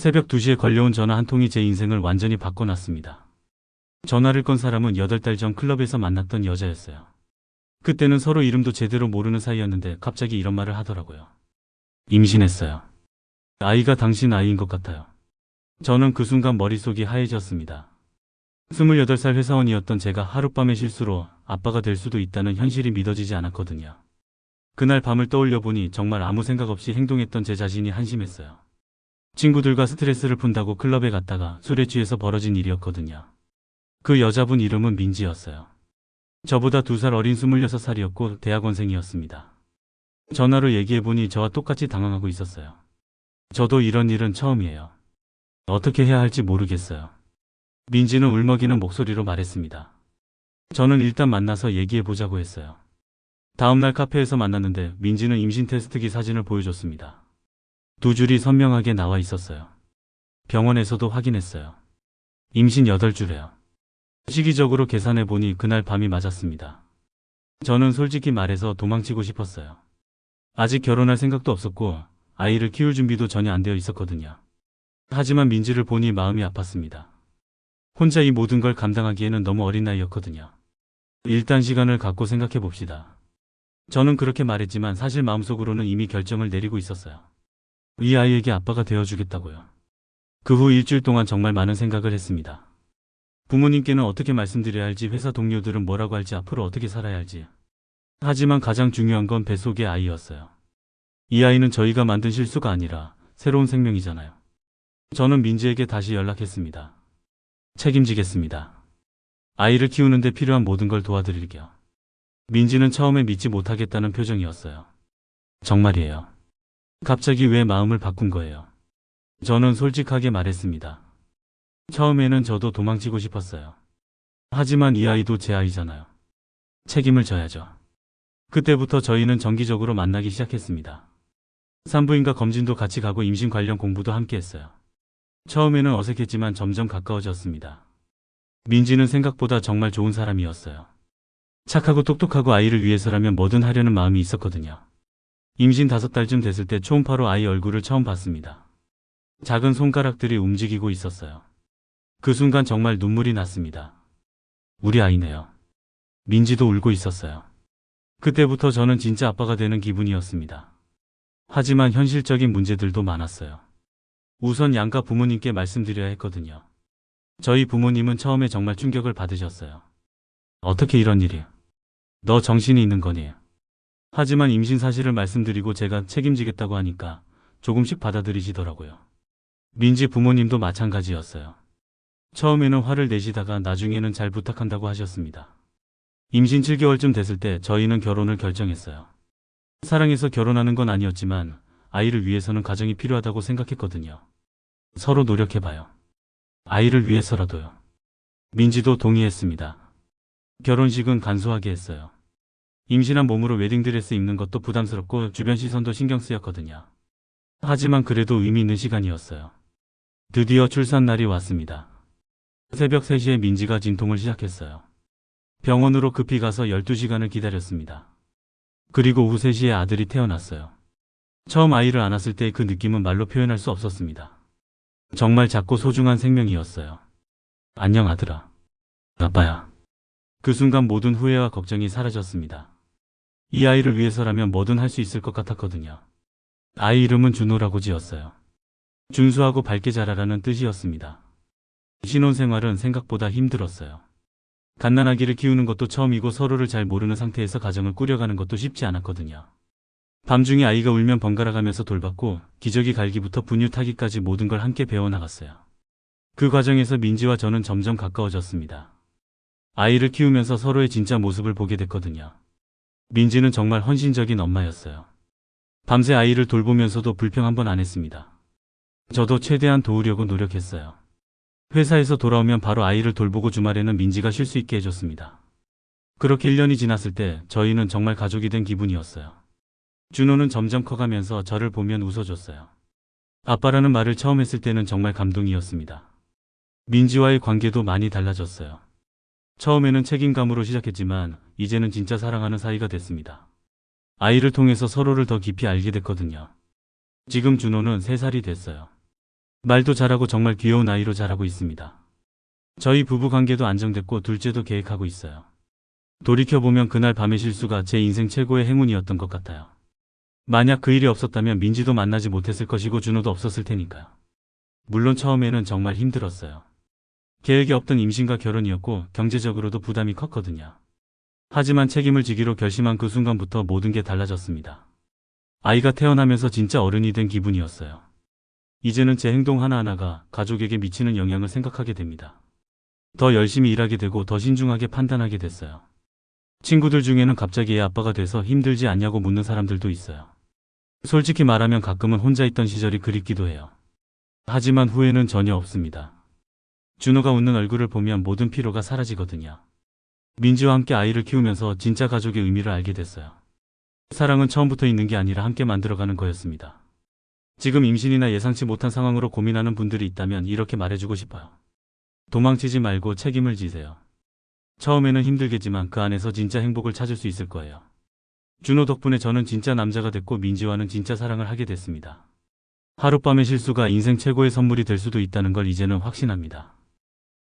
새벽 2시에 걸려온 전화 한 통이 제 인생을 완전히 바꿔놨습니다. 전화를 건 사람은 8달 전 클럽에서 만났던 여자였어요. 그때는 서로 이름도 제대로 모르는 사이였는데 갑자기 이런 말을 하더라고요. 임신했어요. 아이가 당신 아이인 것 같아요. 저는 그 순간 머릿속이 하얘졌습니다. 28살 회사원이었던 제가 하룻밤의 실수로 아빠가 될 수도 있다는 현실이 믿어지지 않았거든요. 그날 밤을 떠올려 보니 정말 아무 생각 없이 행동했던 제 자신이 한심했어요. 친구들과 스트레스를 푼다고 클럽에 갔다가 술에 취해서 벌어진 일이었거든요. 그 여자분 이름은 민지였어요. 저보다 2살 어린 26살이었고 대학원생이었습니다. 전화로 얘기해보니 저와 똑같이 당황하고 있었어요. 저도 이런 일은 처음이에요. 어떻게 해야 할지 모르겠어요. 민지는 울먹이는 목소리로 말했습니다. 저는 일단 만나서 얘기해보자고 했어요. 다음날 카페에서 만났는데 민지는 임신 테스트기 사진을 보여줬습니다. 2줄이 선명하게 나와 있었어요. 병원에서도 확인했어요. 임신 8주래요. 시기적으로 계산해보니 그날 밤이 맞았습니다. 저는 솔직히 말해서 도망치고 싶었어요. 아직 결혼할 생각도 없었고 아이를 키울 준비도 전혀 안 되어 있었거든요. 하지만 민지를 보니 마음이 아팠습니다. 혼자 이 모든 걸 감당하기에는 너무 어린 나이였거든요. 일단 시간을 갖고 생각해 봅시다. 저는 그렇게 말했지만 사실 마음속으로는 이미 결정을 내리고 있었어요. 이 아이에게 아빠가 되어주겠다고요. 그 후 일주일 동안 정말 많은 생각을 했습니다. 부모님께는 어떻게 말씀드려야 할지, 회사 동료들은 뭐라고 할지, 앞으로 어떻게 살아야 할지. 하지만 가장 중요한 건 뱃속의 아이였어요. 이 아이는 저희가 만든 실수가 아니라 새로운 생명이잖아요. 저는 민지에게 다시 연락했습니다. 책임지겠습니다. 아이를 키우는데 필요한 모든 걸 도와드릴게요. 민지는 처음에 믿지 못하겠다는 표정이었어요. 정말이에요. 갑자기 왜 마음을 바꾼 거예요? 저는 솔직하게 말했습니다. 처음에는 저도 도망치고 싶었어요. 하지만 이 아이도 제 아이잖아요. 책임을 져야죠. 그때부터 저희는 정기적으로 만나기 시작했습니다. 산부인과 검진도 같이 가고 임신 관련 공부도 함께 했어요. 처음에는 어색했지만 점점 가까워졌습니다. 민지는 생각보다 정말 좋은 사람이었어요. 착하고 똑똑하고 아이를 위해서라면 뭐든 하려는 마음이 있었거든요. 임신 5달쯤 됐을 때 초음파로 아이 얼굴을 처음 봤습니다. 작은 손가락들이 움직이고 있었어요. 그 순간 정말 눈물이 났습니다. 우리 아이네요. 민지도 울고 있었어요. 그때부터 저는 진짜 아빠가 되는 기분이었습니다. 하지만 현실적인 문제들도 많았어요. 우선 양가 부모님께 말씀드려야 했거든요. 저희 부모님은 처음에 정말 충격을 받으셨어요. 어떻게 이런 일이? 너 정신이 있는 거니? 하지만 임신 사실을 말씀드리고 제가 책임지겠다고 하니까 조금씩 받아들이시더라고요. 민지 부모님도 마찬가지였어요. 처음에는 화를 내시다가 나중에는 잘 부탁한다고 하셨습니다. 임신 7개월쯤 됐을 때 저희는 결혼을 결정했어요. 사랑해서 결혼하는 건 아니었지만 아이를 위해서는 가정이 필요하다고 생각했거든요. 서로 노력해봐요. 아이를 위해서라도요. 민지도 동의했습니다. 결혼식은 간소하게 했어요. 임신한 몸으로 웨딩드레스 입는 것도 부담스럽고 주변 시선도 신경 쓰였거든요. 하지만 그래도 의미 있는 시간이었어요. 드디어 출산날이 왔습니다. 새벽 3시에 민지가 진통을 시작했어요. 병원으로 급히 가서 12시간을 기다렸습니다. 그리고 오후 3시에 아들이 태어났어요. 처음 아이를 안았을 때 그 느낌은 말로 표현할 수 없었습니다. 정말 작고 소중한 생명이었어요. 안녕 아들아. 아빠야. 그 순간 모든 후회와 걱정이 사라졌습니다. 이 아이를 위해서라면 뭐든 할 수 있을 것 같았거든요. 아이 이름은 준호라고 지었어요. 준수하고 밝게 자라라는 뜻이었습니다. 신혼생활은 생각보다 힘들었어요. 갓난아기를 키우는 것도 처음이고 서로를 잘 모르는 상태에서 가정을 꾸려가는 것도 쉽지 않았거든요. 밤중에 아이가 울면 번갈아 가면서 돌봤고 기저귀 갈기부터 분유 타기까지 모든 걸 함께 배워나갔어요. 그 과정에서 민지와 저는 점점 가까워졌습니다. 아이를 키우면서 서로의 진짜 모습을 보게 됐거든요. 민지는 정말 헌신적인 엄마였어요. 밤새 아이를 돌보면서도 불평 한 번 안 했습니다. 저도 최대한 도우려고 노력했어요. 회사에서 돌아오면 바로 아이를 돌보고 주말에는 민지가 쉴 수 있게 해줬습니다. 그렇게 1년이 지났을 때 저희는 정말 가족이 된 기분이었어요. 준호는 점점 커가면서 저를 보면 웃어줬어요. 아빠라는 말을 처음 했을 때는 정말 감동이었습니다. 민지와의 관계도 많이 달라졌어요. 처음에는 책임감으로 시작했지만 이제는 진짜 사랑하는 사이가 됐습니다. 아이를 통해서 서로를 더 깊이 알게 됐거든요. 지금 준호는 3살이 됐어요. 말도 잘하고 정말 귀여운 아이로 자라고 있습니다. 저희 부부 관계도 안정됐고 둘째도 계획하고 있어요. 돌이켜보면 그날 밤의 실수가 제 인생 최고의 행운이었던 것 같아요. 만약 그 일이 없었다면 민지도 만나지 못했을 것이고 준호도 없었을 테니까요. 물론 처음에는 정말 힘들었어요. 계획에 없던 임신과 결혼이었고 경제적으로도 부담이 컸거든요. 하지만 책임을 지기로 결심한 그 순간부터 모든 게 달라졌습니다. 아이가 태어나면서 진짜 어른이 된 기분이었어요. 이제는 제 행동 하나하나가 가족에게 미치는 영향을 생각하게 됩니다. 더 열심히 일하게 되고 더 신중하게 판단하게 됐어요. 친구들 중에는 갑자기 애 아빠가 돼서 힘들지 않냐고 묻는 사람들도 있어요. 솔직히 말하면 가끔은 혼자 있던 시절이 그립기도 해요. 하지만 후회는 전혀 없습니다. 준호가 웃는 얼굴을 보면 모든 피로가 사라지거든요. 민지와 함께 아이를 키우면서 진짜 가족의 의미를 알게 됐어요. 사랑은 처음부터 있는 게 아니라 함께 만들어가는 거였습니다. 지금 임신이나 예상치 못한 상황으로 고민하는 분들이 있다면 이렇게 말해주고 싶어요. 도망치지 말고 책임을 지세요. 처음에는 힘들겠지만 그 안에서 진짜 행복을 찾을 수 있을 거예요. 준호 덕분에 저는 진짜 남자가 됐고 민지와는 진짜 사랑을 하게 됐습니다. 하룻밤의 실수가 인생 최고의 선물이 될 수도 있다는 걸 이제는 확신합니다.